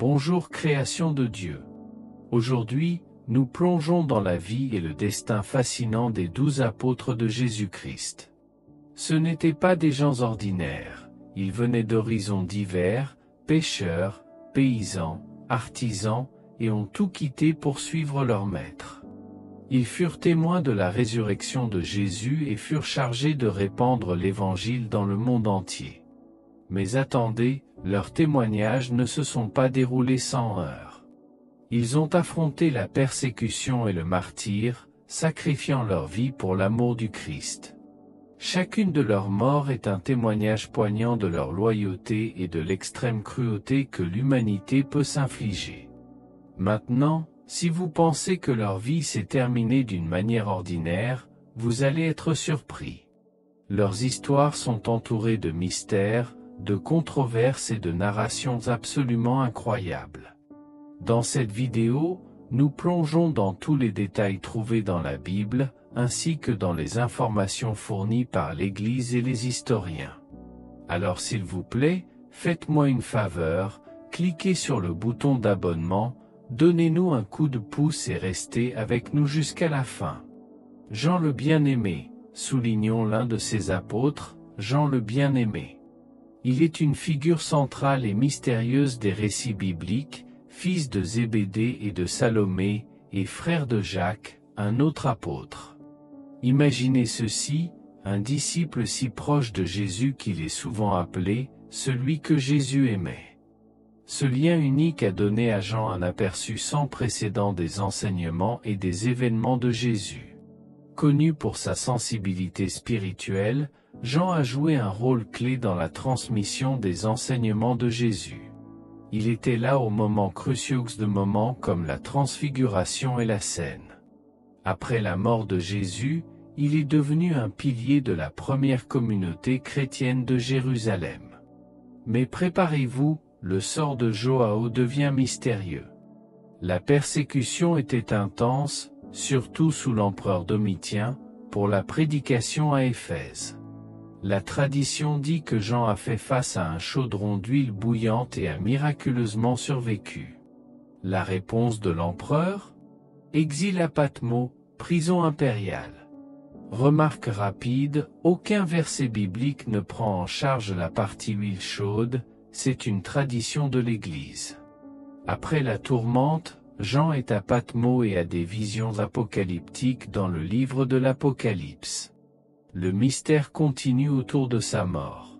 Bonjour création de Dieu. Aujourd'hui, nous plongeons dans la vie et le destin fascinant des 12 apôtres de Jésus-Christ. Ce n'étaient pas des gens ordinaires, ils venaient d'horizons divers, pêcheurs, paysans, artisans, et ont tout quitté pour suivre leur maître. Ils furent témoins de la résurrection de Jésus et furent chargés de répandre l'Évangile dans le monde entier. Mais attendez, leurs témoignages ne se sont pas déroulés sans heurts. Ils ont affronté la persécution et le martyre, sacrifiant leur vie pour l'amour du Christ. Chacune de leurs morts est un témoignage poignant de leur loyauté et de l'extrême cruauté que l'humanité peut s'infliger. Maintenant, si vous pensez que leur vie s'est terminée d'une manière ordinaire, vous allez être surpris. Leurs histoires sont entourées de mystères, de controverses et de narrations absolument incroyables. Dans cette vidéo, nous plongeons dans tous les détails trouvés dans la Bible, ainsi que dans les informations fournies par l'Église et les historiens. Alors s'il vous plaît, faites-moi une faveur, cliquez sur le bouton d'abonnement, donnez-nous un coup de pouce et restez avec nous jusqu'à la fin. Jean le Bien-Aimé, soulignons l'un de ses apôtres, Jean le Bien-Aimé. Il est une figure centrale et mystérieuse des récits bibliques, fils de Zébédée et de Salomé, et frère de Jacques, un autre apôtre. Imaginez ceci, un disciple si proche de Jésus qu'il est souvent appelé « celui que Jésus aimait ». Ce lien unique a donné à Jean un aperçu sans précédent des enseignements et des événements de Jésus. Connu pour sa sensibilité spirituelle, Jean a joué un rôle clé dans la transmission des enseignements de Jésus. Il était là au moment cruciaux de moments comme la transfiguration et la scène. Après la mort de Jésus, il est devenu un pilier de la première communauté chrétienne de Jérusalem. Mais préparez-vous, le sort de Joao devient mystérieux. La persécution était intense, surtout sous l'empereur Domitien, pour la prédication à Éphèse. La tradition dit que Jean a fait face à un chaudron d'huile bouillante et a miraculeusement survécu. La réponse de l'empereur? Exil à Patmos, prison impériale. Remarque rapide, aucun verset biblique ne prend en charge la partie huile chaude, c'est une tradition de l'Église. Après la tourmente, Jean est à Patmos et a des visions apocalyptiques dans le livre de l'Apocalypse. Le mystère continue autour de sa mort.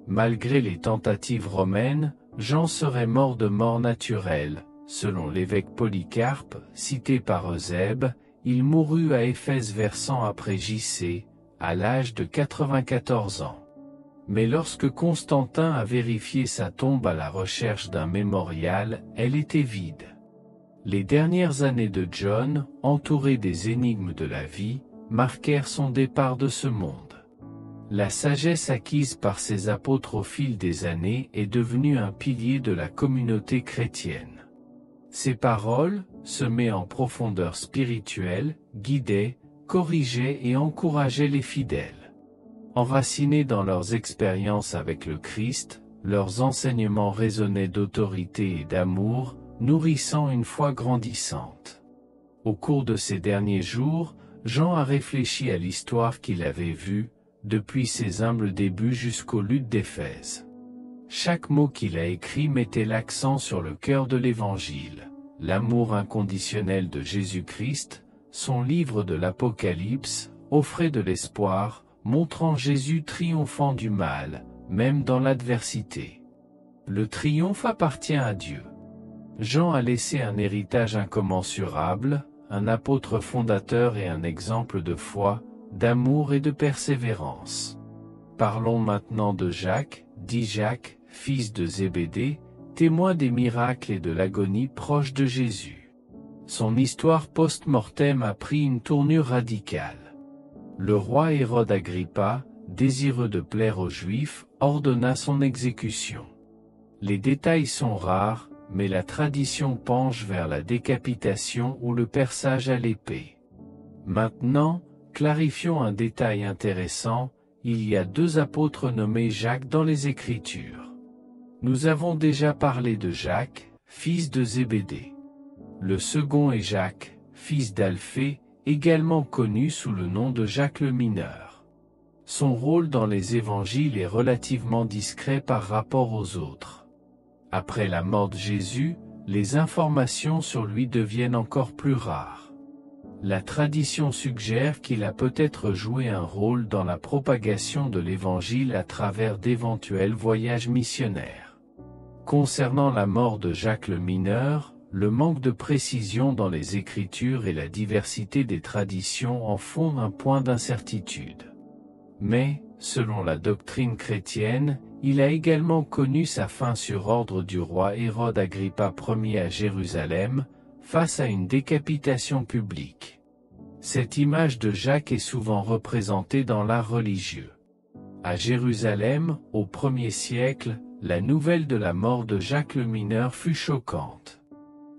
Malgré les tentatives romaines, Jean serait mort de mort naturelle. Selon l'évêque Polycarpe, cité par Eusèbe, il mourut à Éphèse vers 100 après J.C., à l'âge de 94 ans. Mais lorsque Constantin a vérifié sa tombe à la recherche d'un mémorial, elle était vide. Les dernières années de John, entourées des énigmes de la vie, marquèrent son départ de ce monde. La sagesse acquise par ses apôtres au fil des années est devenue un pilier de la communauté chrétienne. Ses paroles, semées en profondeur spirituelle, guidaient, corrigeaient et encourageaient les fidèles. Enracinés dans leurs expériences avec le Christ, leurs enseignements résonnaient d'autorité et d'amour, nourrissant une foi grandissante. Au cours de ces derniers jours, Jean a réfléchi à l'histoire qu'il avait vue, depuis ses humbles débuts jusqu'aux luttes d'Éphèse. Chaque mot qu'il a écrit mettait l'accent sur le cœur de l'Évangile, l'amour inconditionnel de Jésus-Christ. Son livre de l'Apocalypse offrait de l'espoir, montrant Jésus triomphant du mal, même dans l'adversité. Le triomphe appartient à Dieu. Jean a laissé un héritage incommensurable, un apôtre fondateur et un exemple de foi, d'amour et de persévérance. Parlons maintenant de Jacques, dit Jacques, fils de Zébédée, témoin des miracles et de l'agonie proche de Jésus. Son histoire post-mortem a pris une tournure radicale. Le roi Hérode Agrippa, désireux de plaire aux Juifs, ordonna son exécution. Les détails sont rares, mais la tradition penche vers la décapitation ou le perçage à l'épée. Maintenant, clarifions un détail intéressant, il y a 2 apôtres nommés Jacques dans les Écritures. Nous avons déjà parlé de Jacques, fils de Zébédée. Le second est Jacques, fils d'Alphée, également connu sous le nom de Jacques le mineur. Son rôle dans les évangiles est relativement discret par rapport aux autres. Après la mort de Jésus, les informations sur lui deviennent encore plus rares. La tradition suggère qu'il a peut-être joué un rôle dans la propagation de l'Évangile à travers d'éventuels voyages missionnaires. Concernant la mort de Jacques le mineur, le manque de précision dans les Écritures et la diversité des traditions en font un point d'incertitude. Mais, selon la doctrine chrétienne, il a également connu sa fin sur ordre du roi Hérode Agrippa Ier à Jérusalem, face à une décapitation publique. Cette image de Jacques est souvent représentée dans l'art religieux. À Jérusalem, au 1er siècle, la nouvelle de la mort de Jacques le mineur fut choquante.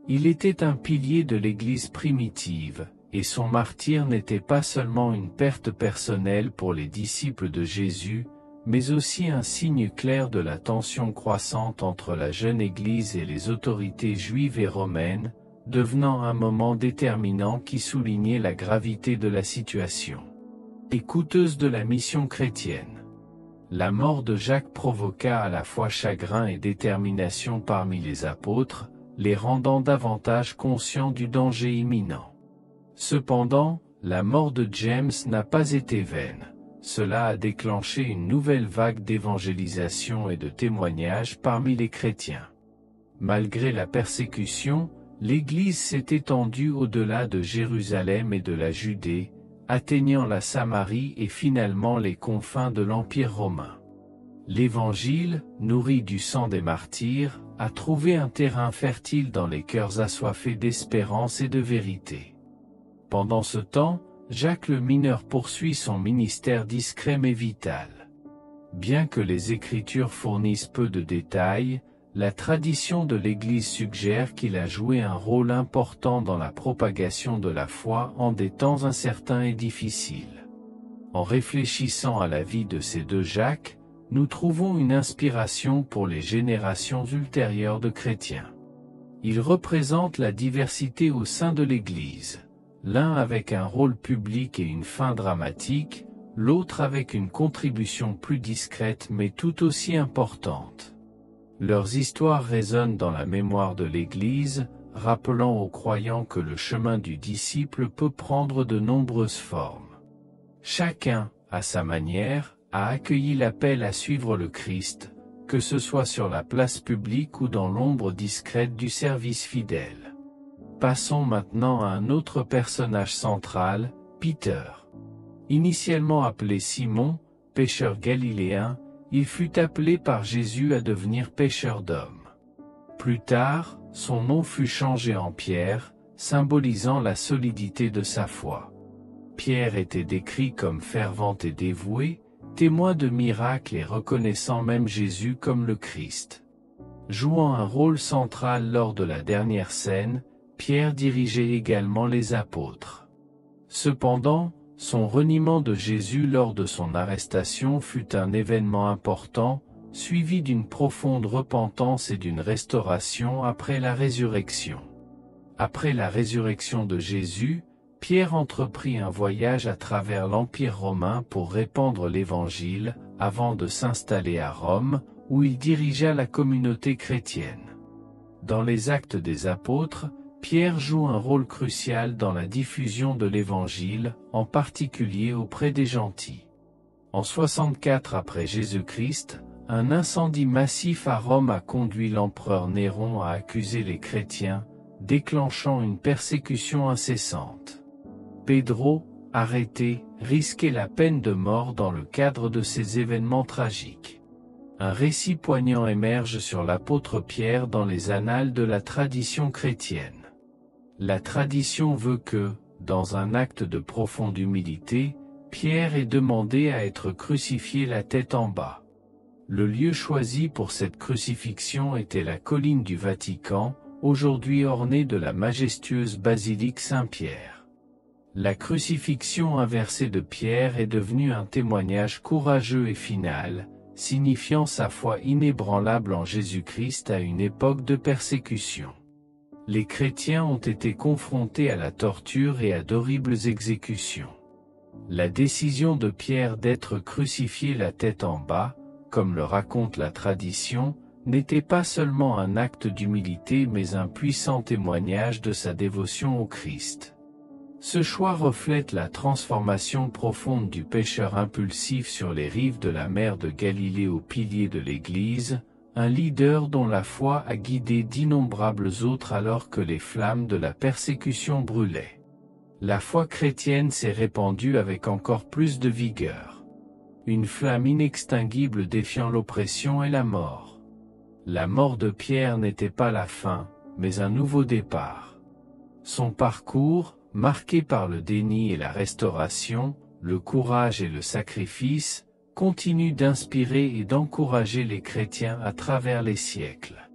Il était un pilier de l'Église primitive, et son martyre n'était pas seulement une perte personnelle pour les disciples de Jésus, mais aussi un signe clair de la tension croissante entre la jeune Église et les autorités juives et romaines, devenant un moment déterminant qui soulignait la gravité de la situation et coûteuse de la mission chrétienne. La mort de Jacques provoqua à la fois chagrin et détermination parmi les apôtres, les rendant davantage conscients du danger imminent. Cependant, la mort de James n'a pas été vaine. Cela a déclenché une nouvelle vague d'évangélisation et de témoignages parmi les chrétiens. Malgré la persécution, l'Église s'est étendue au-delà de Jérusalem et de la Judée, atteignant la Samarie et finalement les confins de l'Empire romain. L'Évangile, nourri du sang des martyrs, a trouvé un terrain fertile dans les cœurs assoiffés d'espérance et de vérité. Pendant ce temps, Jacques le mineur poursuit son ministère discret mais vital. Bien que les Écritures fournissent peu de détails, la tradition de l'Église suggère qu'il a joué un rôle important dans la propagation de la foi en des temps incertains et difficiles. En réfléchissant à la vie de ces deux Jacques, nous trouvons une inspiration pour les générations ultérieures de chrétiens. Ils représentent la diversité au sein de l'Église, l'un avec un rôle public et une fin dramatique, l'autre avec une contribution plus discrète mais tout aussi importante. Leurs histoires résonnent dans la mémoire de l'Église, rappelant aux croyants que le chemin du disciple peut prendre de nombreuses formes. Chacun, à sa manière, a accueilli l'appel à suivre le Christ, que ce soit sur la place publique ou dans l'ombre discrète du service fidèle. Passons maintenant à un autre personnage central, Peter. Initialement appelé Simon, pêcheur galiléen, il fut appelé par Jésus à devenir pêcheur d'hommes. Plus tard, son nom fut changé en Pierre, symbolisant la solidité de sa foi. Pierre était décrit comme fervent et dévoué, témoin de miracles et reconnaissant même Jésus comme le Christ. Jouant un rôle central lors de la dernière scène, Pierre dirigeait également les apôtres. Cependant, son reniement de Jésus lors de son arrestation fut un événement important, suivi d'une profonde repentance et d'une restauration après la résurrection. Après la résurrection de Jésus, Pierre entreprit un voyage à travers l'Empire romain pour répandre l'Évangile, avant de s'installer à Rome, où il dirigea la communauté chrétienne. Dans les Actes des Apôtres, Pierre joue un rôle crucial dans la diffusion de l'Évangile, en particulier auprès des gentils. En 64 après Jésus-Christ, un incendie massif à Rome a conduit l'empereur Néron à accuser les chrétiens, déclenchant une persécution incessante. Pedro, arrêté, risquait la peine de mort dans le cadre de ces événements tragiques. Un récit poignant émerge sur l'apôtre Pierre dans les annales de la tradition chrétienne. La tradition veut que, dans un acte de profonde humilité, Pierre ait demandé à être crucifié la tête en bas. Le lieu choisi pour cette crucifixion était la colline du Vatican, aujourd'hui ornée de la majestueuse basilique Saint-Pierre. La crucifixion inversée de Pierre est devenue un témoignage courageux et final, signifiant sa foi inébranlable en Jésus-Christ à une époque de persécution. Les chrétiens ont été confrontés à la torture et à d'horribles exécutions. La décision de Pierre d'être crucifié la tête en bas, comme le raconte la tradition, n'était pas seulement un acte d'humilité mais un puissant témoignage de sa dévotion au Christ. Ce choix reflète la transformation profonde du pécheur impulsif sur les rives de la mer de Galilée au pilier de l'Église, un leader dont la foi a guidé d'innombrables autres alors que les flammes de la persécution brûlaient. La foi chrétienne s'est répandue avec encore plus de vigueur. Une flamme inextinguible défiant l'oppression et la mort. La mort de Pierre n'était pas la fin, mais un nouveau départ. Son parcours, marqué par le déni et la restauration, le courage et le sacrifice, continue d'inspirer et d'encourager les chrétiens à travers les siècles.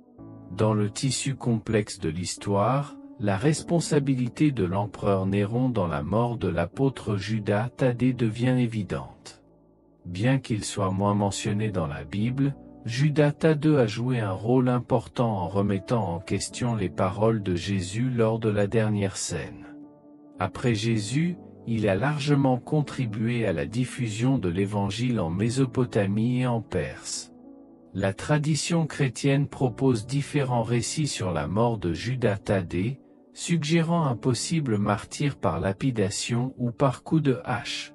Dans le tissu complexe de l'histoire, la responsabilité de l'empereur Néron dans la mort de l'apôtre Judas Thaddée devient évidente. Bien qu'il soit moins mentionné dans la Bible, Judas Thaddée a joué un rôle important en remettant en question les paroles de Jésus lors de la dernière scène. Après Jésus, il a largement contribué à la diffusion de l'Évangile en Mésopotamie et en Perse. La tradition chrétienne propose différents récits sur la mort de Judas Thaddée, suggérant un possible martyre par lapidation ou par coup de hache.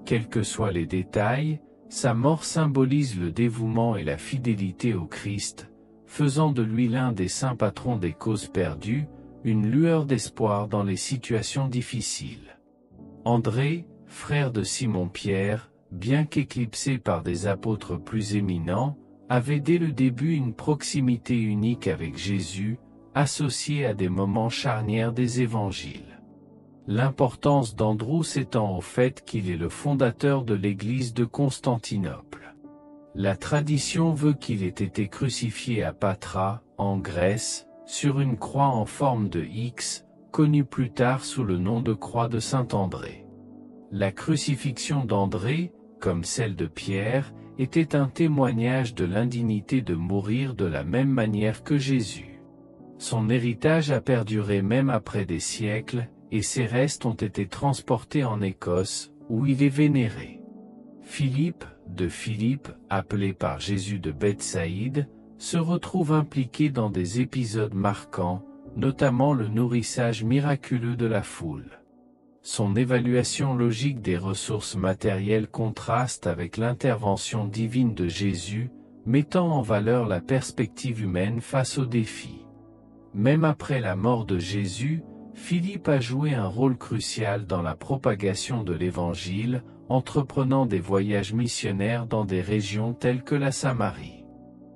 Quels que soient les détails, sa mort symbolise le dévouement et la fidélité au Christ, faisant de lui l'un des saints patrons des causes perdues, une lueur d'espoir dans les situations difficiles. André, frère de Simon-Pierre, bien qu'éclipsé par des apôtres plus éminents, avait dès le début une proximité unique avec Jésus, associée à des moments charnières des évangiles. L'importance d'Andrew s'étend au fait qu'il est le fondateur de l'église de Constantinople. La tradition veut qu'il ait été crucifié à Patra, en Grèce, sur une croix en forme de X, connue plus tard sous le nom de croix de Saint-André. La crucifixion d'André, comme celle de Pierre, était un témoignage de l'indignité de mourir de la même manière que Jésus. Son héritage a perduré même après des siècles, et ses restes ont été transportés en Écosse, où il est vénéré. Philippe, appelé par Jésus de Bethsaïde, se retrouve impliqué dans des épisodes marquants, notamment le nourrissage miraculeux de la foule. Son évaluation logique des ressources matérielles contraste avec l'intervention divine de Jésus, mettant en valeur la perspective humaine face aux défis. Même après la mort de Jésus, Philippe a joué un rôle crucial dans la propagation de l'Évangile, entreprenant des voyages missionnaires dans des régions telles que la Samarie.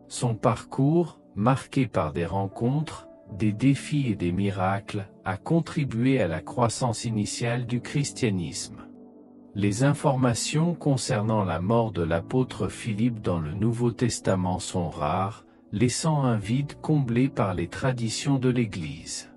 Son parcours, marqué par des rencontres, des défis et des miracles, a contribué à la croissance initiale du christianisme. Les informations concernant la mort de l'apôtre Philippe dans le Nouveau Testament sont rares, laissant un vide comblé par les traditions de l'Église.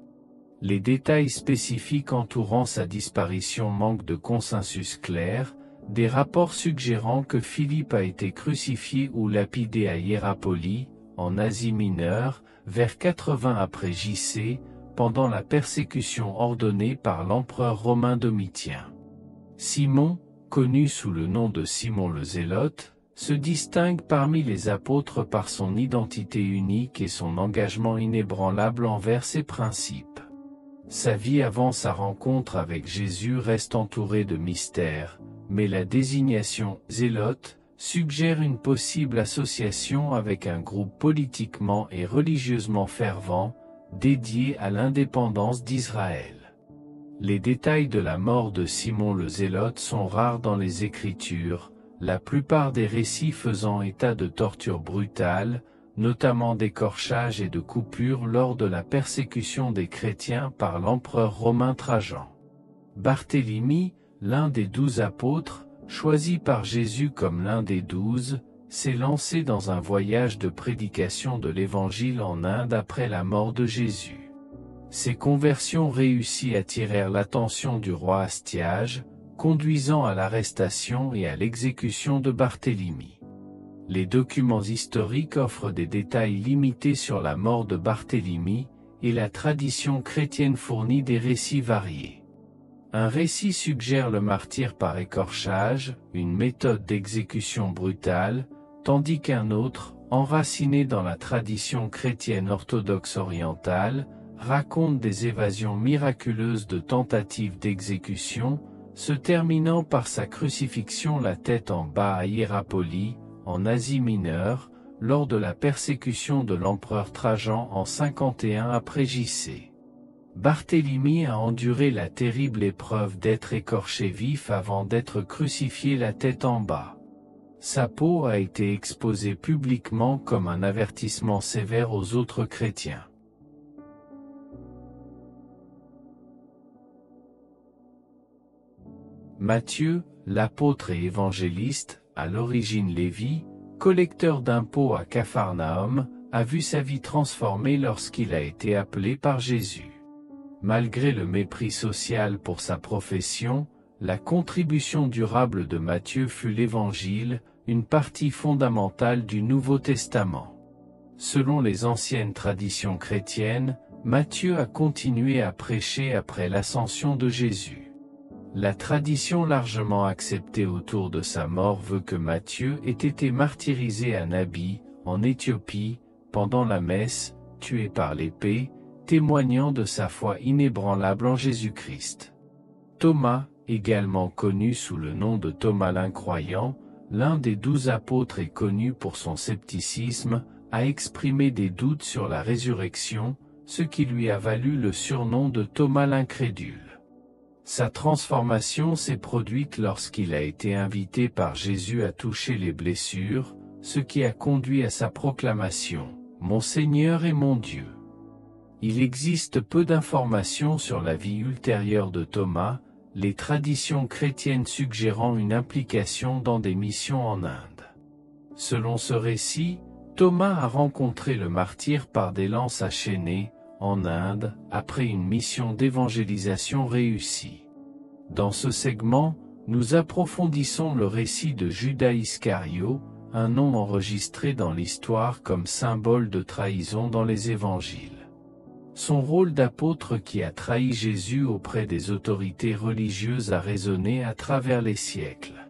Les détails spécifiques entourant sa disparition manquent de consensus clair, des rapports suggérant que Philippe a été crucifié ou lapidé à Hiérapolie, en Asie mineure, vers 80 après J.C., pendant la persécution ordonnée par l'empereur romain Domitien. Simon, connu sous le nom de Simon le Zélote, se distingue parmi les apôtres par son identité unique et son engagement inébranlable envers ses principes. Sa vie avant sa rencontre avec Jésus reste entourée de mystères, mais la désignation « zélote » suggère une possible association avec un groupe politiquement et religieusement fervent, dédié à l'indépendance d'Israël. Les détails de la mort de Simon le Zélote sont rares dans les Écritures, la plupart des récits faisant état de tortures brutales, notamment d'écorchages et de coupures lors de la persécution des chrétiens par l'empereur romain Trajan. Barthélemy, l'un des 12 apôtres, choisi par Jésus comme l'un des 12, s'est lancé dans un voyage de prédication de l'Évangile en Inde après la mort de Jésus. Ces conversions réussies attirèrent l'attention du roi Astiage, conduisant à l'arrestation et à l'exécution de Barthélemy. Les documents historiques offrent des détails limités sur la mort de Barthélemy, et la tradition chrétienne fournit des récits variés. Un récit suggère le martyre par écorchage, une méthode d'exécution brutale, tandis qu'un autre, enraciné dans la tradition chrétienne orthodoxe orientale, raconte des évasions miraculeuses de tentatives d'exécution, se terminant par sa crucifixion la tête en bas à Hiérapolie, en Asie mineure, lors de la persécution de l'empereur Trajan en 51 après J.C. Barthélemy a enduré la terrible épreuve d'être écorché vif avant d'être crucifié la tête en bas. Sa peau a été exposée publiquement comme un avertissement sévère aux autres chrétiens. Matthieu, l'apôtre et évangéliste, à l'origine Lévi, collecteur d'impôts à Capharnaüm, a vu sa vie transformée lorsqu'il a été appelé par Jésus. Malgré le mépris social pour sa profession, la contribution durable de Matthieu fut l'Évangile, une partie fondamentale du Nouveau Testament. Selon les anciennes traditions chrétiennes, Matthieu a continué à prêcher après l'ascension de Jésus. La tradition largement acceptée autour de sa mort veut que Matthieu ait été martyrisé à Nabi, en Éthiopie, pendant la messe, tué par l'épée, témoignant de sa foi inébranlable en Jésus-Christ. Thomas, également connu sous le nom de Thomas l'Incroyant, l'un des 12 apôtres et connu pour son scepticisme, a exprimé des doutes sur la résurrection, ce qui lui a valu le surnom de Thomas l'Incrédule. Sa transformation s'est produite lorsqu'il a été invité par Jésus à toucher les blessures, ce qui a conduit à sa proclamation, « Mon Seigneur et mon Dieu ». Il existe peu d'informations sur la vie ultérieure de Thomas, les traditions chrétiennes suggérant une implication dans des missions en Inde. Selon ce récit, Thomas a rencontré le martyr par des lances à Chennai, en Inde, après une mission d'évangélisation réussie. Dans ce segment, nous approfondissons le récit de Judas Iscario, un nom enregistré dans l'histoire comme symbole de trahison dans les évangiles. Son rôle d'apôtre qui a trahi Jésus auprès des autorités religieuses a résonné à travers les siècles.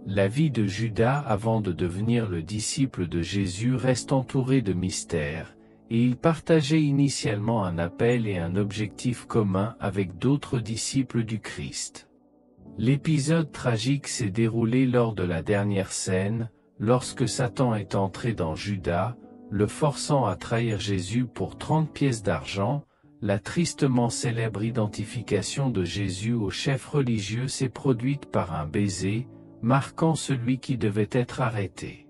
La vie de Judas avant de devenir le disciple de Jésus reste entourée de mystères, et il partageait initialement un appel et un objectif commun avec d'autres disciples du Christ. L'épisode tragique s'est déroulé lors de la dernière scène, lorsque Satan est entré dans Judas, le forçant à trahir Jésus pour 30 pièces d'argent. La tristement célèbre identification de Jésus au chef religieux s'est produite par un baiser, marquant celui qui devait être arrêté.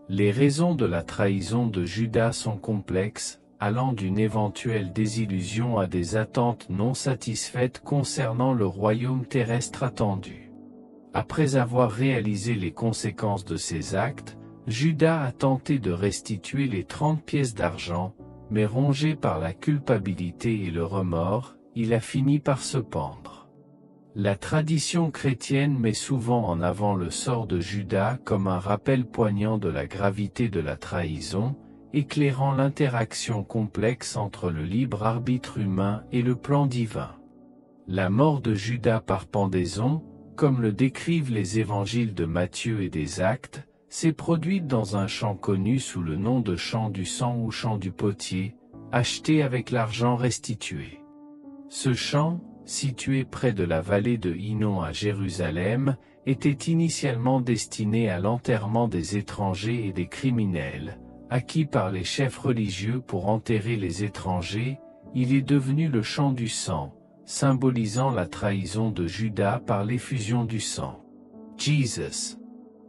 Les raisons de la trahison de Judas sont complexes, allant d'une éventuelle désillusion à des attentes non satisfaites concernant le royaume terrestre attendu. Après avoir réalisé les conséquences de ses actes, Judas a tenté de restituer les 30 pièces d'argent, mais rongé par la culpabilité et le remords, il a fini par se pendre. La tradition chrétienne met souvent en avant le sort de Judas comme un rappel poignant de la gravité de la trahison, éclairant l'interaction complexe entre le libre arbitre humain et le plan divin. La mort de Judas par pendaison, comme le décrivent les évangiles de Matthieu et des Actes, s'est produite dans un champ connu sous le nom de champ du sang ou champ du potier, acheté avec l'argent restitué. Ce champ, situé près de la vallée de Hinnom à Jérusalem, était initialement destiné à l'enterrement des étrangers et des criminels. Acquis par les chefs religieux pour enterrer les étrangers, il est devenu le champ du sang, symbolisant la trahison de Judas par l'effusion du sang. Jesus.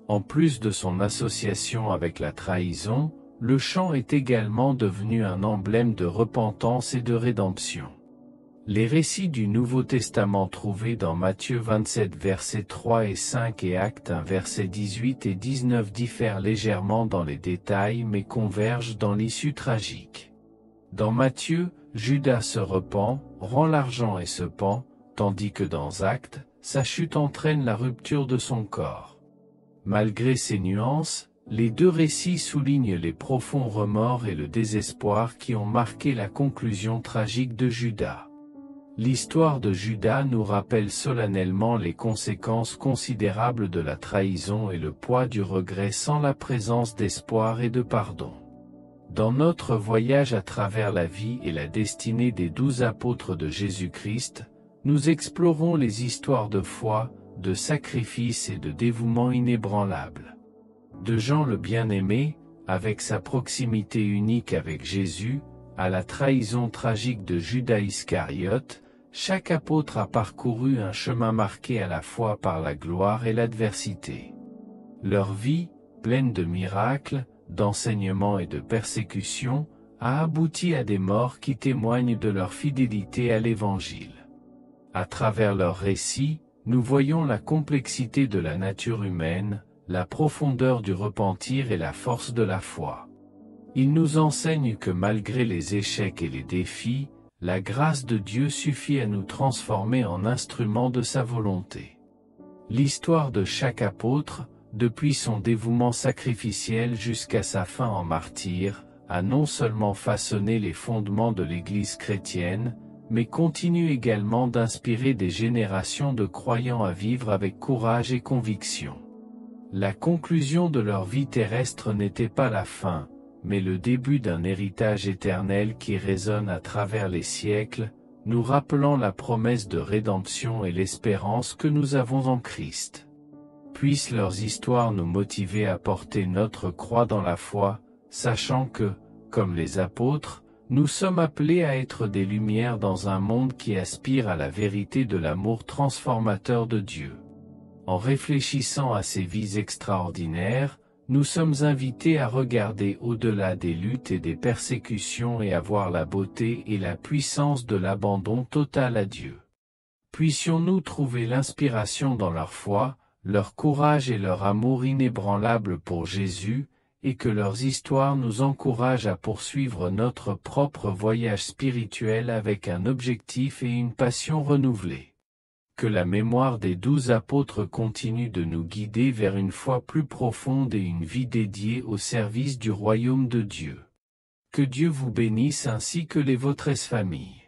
En plus de son association avec la trahison, le champ est également devenu un emblème de repentance et de rédemption. Les récits du Nouveau Testament trouvés dans Matthieu 27 versets 3 et 5 et Actes 1 versets 18 et 19 diffèrent légèrement dans les détails mais convergent dans l'issue tragique. Dans Matthieu, Judas se repent, rend l'argent et se pend, tandis que dans Actes, sa chute entraîne la rupture de son corps. Malgré ces nuances, Les deux récits soulignent les profonds remords et le désespoir qui ont marqué la conclusion tragique de Judas. L'histoire de Judas nous rappelle solennellement les conséquences considérables de la trahison et le poids du regret sans la présence d'espoir et de pardon. Dans notre voyage à travers la vie et la destinée des 12 apôtres de Jésus-Christ, nous explorons les histoires de foi, de sacrifice et de dévouement inébranlable. De Jean le bien-aimé, avec sa proximité unique avec Jésus, à la trahison tragique de Judas Iscariote, chaque apôtre a parcouru un chemin marqué à la fois par la gloire et l'adversité. Leur vie, pleine de miracles, d'enseignements et de persécutions, a abouti à des morts qui témoignent de leur fidélité à l'Évangile. À travers leurs récits, nous voyons la complexité de la nature humaine, la profondeur du repentir et la force de la foi. Ils nous enseignent que malgré les échecs et les défis, la grâce de Dieu suffit à nous transformer en instruments de sa volonté. L'histoire de chaque apôtre, depuis son dévouement sacrificiel jusqu'à sa fin en martyr, a non seulement façonné les fondements de l'Église chrétienne, mais continue également d'inspirer des générations de croyants à vivre avec courage et conviction. La conclusion de leur vie terrestre n'était pas la fin, mais le début d'un héritage éternel qui résonne à travers les siècles, nous rappelant la promesse de rédemption et l'espérance que nous avons en Christ. Puissent leurs histoires nous motiver à porter notre croix dans la foi, sachant que, comme les apôtres, nous sommes appelés à être des lumières dans un monde qui aspire à la vérité de l'amour transformateur de Dieu. En réfléchissant à ces vies extraordinaires, nous sommes invités à regarder au-delà des luttes et des persécutions et à voir la beauté et la puissance de l'abandon total à Dieu. Puissions-nous trouver l'inspiration dans leur foi, leur courage et leur amour inébranlable pour Jésus, et que leurs histoires nous encouragent à poursuivre notre propre voyage spirituel avec un objectif et une passion renouvelée. Que la mémoire des 12 apôtres continue de nous guider vers une foi plus profonde et une vie dédiée au service du royaume de Dieu. Que Dieu vous bénisse ainsi que les votre familles.